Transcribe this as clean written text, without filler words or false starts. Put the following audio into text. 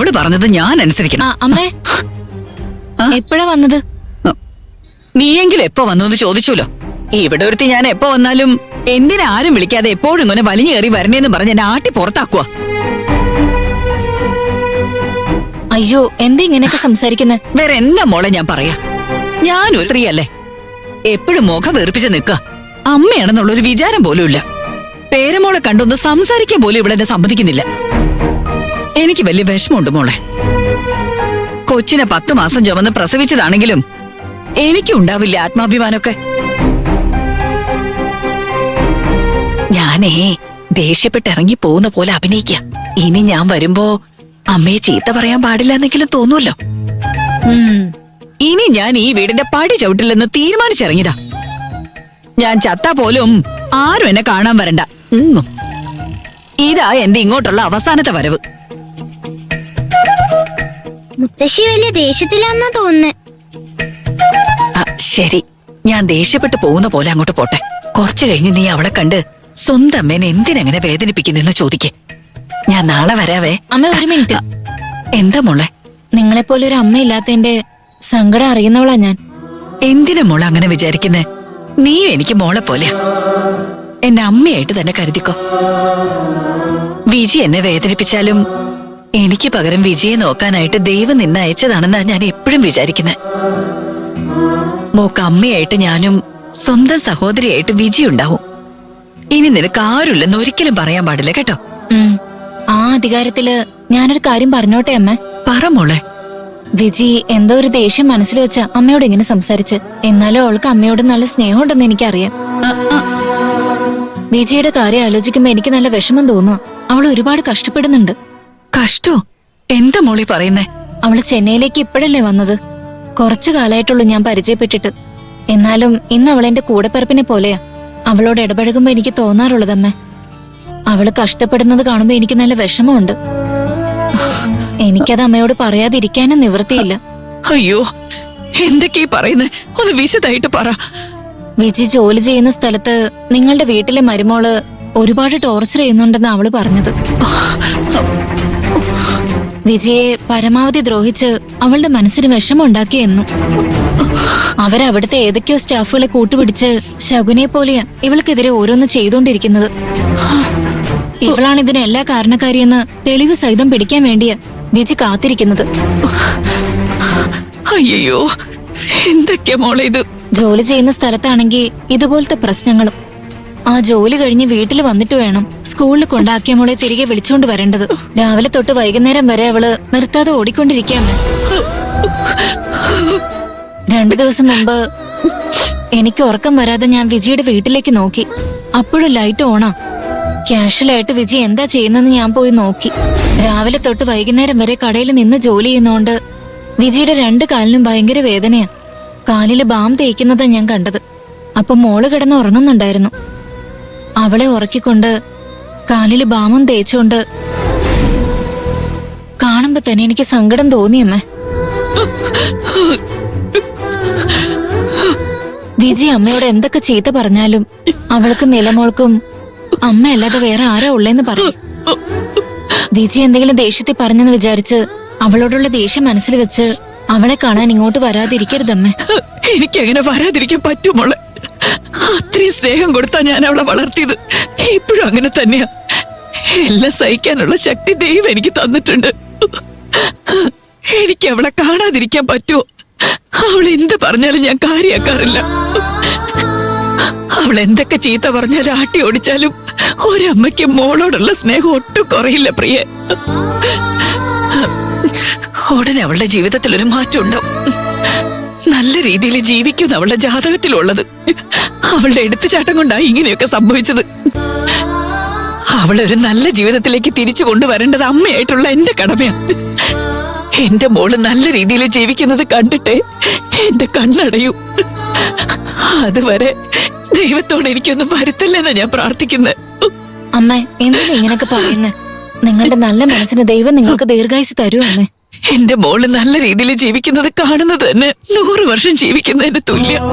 അവള് പറഞ്ഞത് ഞാൻ അനുസരിക്കണം. അമ്മേ, എപ്പോഴാ വന്നത്? നീയെങ്കിലും എപ്പോ വന്നു എന്ന് ചോദിച്ചല്ലോ. ഇവിടെ ഒരുത്തി ഞാൻ എപ്പോ വന്നാലും എന്തിനാ ആരും വിളിക്കാതെ എപ്പോഴും ഇങ്ങനെ വലിഞ്ഞു കയറി വരണേന്ന് പറഞ്ഞ് എന്നെ ആട്ടി പുറത്താക്കുക. അയ്യോ, എന്താ ഇങ്ങനെയൊക്കെ സംസാരിക്കുന്നെ? വേറെ എന്താ മോളെ ഞാൻ പറയാ? ഞാനൊരു സ്ത്രീയല്ലേ, എപ്പോഴും മുഖം വെറുപ്പിച്ച് നിൽക്കുക. അമ്മയാണെന്നുള്ളൊരു വിചാരം പോലും ഇല്ല. പേരമോളെ കണ്ടൊന്ന് സംസാരിക്കാൻ പോലും ഇവിടെ എന്നെ സമ്മതിക്കുന്നില്ല. എനിക്ക് വലിയ വിഷമമുണ്ട് മോളെ. കൊച്ചിനെ 10 മാസം ചുമന്ന് പ്രസവിച്ചതാണെങ്കിലും എനിക്കും ഉണ്ടാവില്ല ആത്മാഭിമാനമൊക്കെ. ഞാനേ ദേഷ്യപ്പെട്ട് ഇറങ്ങി പോകുന്ന പോലെ അഭിനയിക്ക. ഇനി ഞാൻ വരുമ്പോ അമ്മയെ ചീത്ത പറയാൻ പാടില്ല എന്നെങ്കിലും തോന്നുമല്ലോ. ഇനി ഞാൻ ഈ വീടിന്റെ പടി ചവിട്ടില്ലെന്ന് തീരുമാനിച്ചിറങ്ങിയതാ. ഞാൻ ചത്താ പോലും ആരും എന്നെ കാണാൻ വരണ്ട. ഇതാ എന്റെ ഇങ്ങോട്ടുള്ള അവസാനത്തെ വരവ്. മുത്തശ്ശി വലിയ ദേഷ്യത്തിലാന്നാ തോന്നുന്നേ. ശരി, ഞാൻ ദേഷ്യപ്പെട്ട് പോകുന്ന പോലെ അങ്ങോട്ട് പോട്ടെ. കുറച്ചു കഴിഞ്ഞ് നീ അവളെ കണ്ട് സ്വന്തം അമ്മേനെ എന്തിനെങ്ങനെ വേദനിപ്പിക്കുന്നെന്ന് ചോദിക്കേ. ഞാൻ നാളെ വരാവേ. അമ്മ, ഒരു മിനിറ്റ്. എന്താ മോളെ? നിങ്ങളെപ്പോലെ ഒരു അമ്മ ഇല്ലാത്തതിന്റെ സങ്കടം അറിയുന്നവളാ ഞാൻ. എന്തിനാ മോളെ അങ്ങനെ വിചാരിക്കുന്നേ? നീയും എനിക്ക് മോളെ പോലെയാ. എന്നെ അമ്മയായിട്ട് തന്നെ കരുതിക്കോ. വിജി എന്നെ വേദനിപ്പിച്ചാലും എനിക്ക് പകരം വിജിയെ നോക്കാനായിട്ട് ദൈവം നിന്നെ അയച്ചതാണെന്നാ ഞാൻ എപ്പോഴും വിചാരിക്കുന്നത്. മോക്ക് അമ്മയായിട്ട് ഞാനും സ്വന്തം സഹോദരിയായിട്ട് വിജി ഉണ്ടാവും. ഇനി നിനക്ക് ആരുമില്ലെന്ന് ഒരിക്കലും പറയാൻ പാടില്ല കേട്ടോ. ആ അധികാരത്തില് ഞാനൊരു കാര്യം പറഞ്ഞോട്ടെ അമ്മ? പറ മോളെ. വിജി എന്തോ ഒരു ദേഷ്യം മനസ്സിൽ വെച്ച അമ്മയോട് ഇങ്ങനെ സംസാരിച്ച്. എന്നാലും അവൾക്ക് അമ്മയോട് നല്ല സ്നേഹമുണ്ടെന്ന് എനിക്കറിയാം. വിജിയുടെ കാര്യം ആലോചിക്കുമ്പോ എനിക്ക് നല്ല വിഷമം തോന്നുന്നു. അവൾ ഒരുപാട് കഷ്ടപ്പെടുന്നുണ്ട്. കഷ്ടോ? എന്താ മോളി പറയുന്നേ? അവള് ചെന്നൈയിലേക്ക് ഇപ്പോഴല്ലേ വന്നത്. കുറച്ചു കാലായിട്ടുള്ളൂ ഞാൻ പരിചയപ്പെട്ടിട്ട്. എന്നാലും ഇന്ന് അവളെന്റെ കൂടെപ്പിറപ്പിനെ പോലെയാ. അവളോട് ഇടപഴകുമ്പോ എനിക്ക് തോന്നാറുള്ളതമ്മ. അവള് കഷ്ടപ്പെടുന്നത് കാണുമ്പോ എനിക്ക് നല്ല വിഷമമുണ്ട്. എനിക്കത് അമ്മയോട് പറയാതിരിക്കാനും നിവൃത്തിയില്ല. അയ്യോ, എന്തൊക്കെയാ പറയുന്നേ? ഒന്ന് വിശദമായിട്ട് പറ. വിജി ജോലി ചെയ്യുന്ന സ്ഥലത്ത് നിങ്ങളുടെ വീട്ടിലെ മരുമോള് ഒരുപാട് ടോർച്ചർ ചെയ്യുന്നുണ്ടെന്ന് അവള് പറഞ്ഞത്. വിജയെ പരമാവധി ദ്രോഹിച്ച് അവളുടെ മനസ്സിന് വിഷമമുണ്ടാക്കിയെന്നു. അവരവിടുത്തെ ഏതൊക്കെയോ സ്റ്റാഫുകളെ കൂട്ടുപിടിച്ച് ശകുനെ പോലെയാ ഇവൾക്കെതിരെ ഓരോന്ന് ചെയ്തുകൊണ്ടിരിക്കുന്നത്. ഇവളാണ് ഇതിന് എല്ലാ കാരണക്കാരിയെന്ന് തെളിവ് സഹിതം പിടിക്കാൻ വേണ്ടിയാ വിജി കാത്തിരിക്കുന്നത്. അയ്യോ, എന്തൊക്കെയാ മോളെ ഇത്? ജോലി ചെയ്യുന്ന സ്ഥലത്താണെങ്കിൽ ഇതുപോലത്തെ പ്രശ്നങ്ങളും. ആ ജോലി കഴിഞ്ഞ് വീട്ടിൽ വന്നിട്ട് വേണം സ്കൂളിൽ കൊണ്ടാക്കിയ മോളെ തിരികെ വിളിച്ചുകൊണ്ട് വരേണ്ടത്. രാവിലെ തൊട്ട് വൈകുന്നേരം വരെ അവള് നിർത്താതെ ഓടിക്കൊണ്ടിരിക്കുകയാണ്. 2 ദിവസം മുമ്പ് എനിക്ക് ഉറക്കം വരാതെ ഞാൻ വിജിയുടെ വീട്ടിലേക്ക് നോക്കി. അപ്പോഴും ലൈറ്റ് ഓണാ. ക്യാഷ്വലായിട്ട് വിജി എന്താ ചെയ്യുന്നതെന്ന് ഞാൻ പോയി നോക്കി. രാവിലെ തൊട്ട് വൈകുന്നേരം വരെ കടയിൽ നിന്ന് ജോലി ചെയ്യുന്നോണ്ട് വിജിയുടെ 2 കാലിനും ഭയങ്കര വേദനയാ. കാലില് ബാം തേക്കുന്നതാ ഞാൻ കണ്ടത്. അപ്പൊ മോള് കിടന്ന് ഉറങ്ങുന്നുണ്ടായിരുന്നു. അവളെ ഉറക്കിക്കൊണ്ട് കാലില് ബാമും തേച്ചുകൊണ്ട് കാണുമ്പോ തന്നെ എനിക്ക് സങ്കടം തോന്നിയമ്മ. വിജി അമ്മയോട് എന്തൊക്കെ ചീത്ത പറഞ്ഞാലും അവൾക്ക് നിലമോൾക്കും അമ്മയല്ലാതെ വേറെ ആരാ ഉള്ളേന്ന് പറയും. വിജി എന്തെങ്കിലും ദേഷ്യത്തിൽ പറഞ്ഞെന്ന് വിചാരിച്ച് അവളോടുള്ള ദേഷ്യം മനസ്സിൽ വെച്ച് അവളെ കാണാൻ ഇങ്ങോട്ട് വരാതിരിക്കരുതമ്മ. എനിക്കങ്ങനെ വരാതിരിക്കാൻ പറ്റുമോളെ? അത്രയും സ്നേഹം കൊടുത്താ ഞാൻ അവളെ വളർത്തിയത്. ഇപ്പോഴും അങ്ങനെ തന്നെയാ. എല്ലാം സഹിക്കാനുള്ള ശക്തി ദൈവം എനിക്ക് തന്നിട്ടുണ്ട്. എനിക്ക് അവളെ കാണാതിരിക്കാൻ പറ്റുമോ? അവൾ എന്ത് പറഞ്ഞാലും ഞാൻ കാര്യാക്കാറില്ല. അവൾ എന്തൊക്കെ ചീത്ത പറഞ്ഞാലും ആട്ടി ഓടിച്ചാലും ഒരമ്മയ്ക്ക് മോളോടുള്ള സ്നേഹം ഒട്ടും കുറയില്ല പ്രിയ. ഉടനെ അവളുടെ ജീവിതത്തിൽ ഒരു മാറ്റം ഉണ്ടാവും. നല്ല രീതിയിൽ ജീവിക്കുന്ന അവളുടെ ജാതകത്തിലുള്ളത്. അവളുടെ എടുത്തുചാട്ടം കൊണ്ടാണ് ഇങ്ങനെയൊക്കെ സംഭവിച്ചത്. അവളെ ഒരു നല്ല ജീവിതത്തിലേക്ക് തിരിച്ചു കൊണ്ടുവരേണ്ടത് അമ്മയായിട്ടുള്ള എന്റെ കടമയാണ്. എന്റെ മോള് നല്ല രീതിയിൽ ജീവിക്കുന്നത് കണ്ടിട്ടേ എന്റെ കണ്ണടയൂ. അതുവരെ ദൈവത്തോട് എനിക്കൊന്നും വരുത്തല്ലെന്നാ ഞാൻ പ്രാർത്ഥിക്കുന്നത്. അമ്മ, എന്തിനാ ഇങ്ങനൊക്കെ പറയുന്നേ? നിങ്ങളുടെ നല്ല മനസ്സിന് ദൈവം നിങ്ങൾക്ക് ദീർഘായുസ് തരൂ അമ്മേ. എന്റെ മോള് നല്ല രീതിയിൽ ജീവിക്കുന്നത് കാണുന്നത് തന്നെ 100 വർഷം ജീവിക്കുന്നതിന് തുല്യം.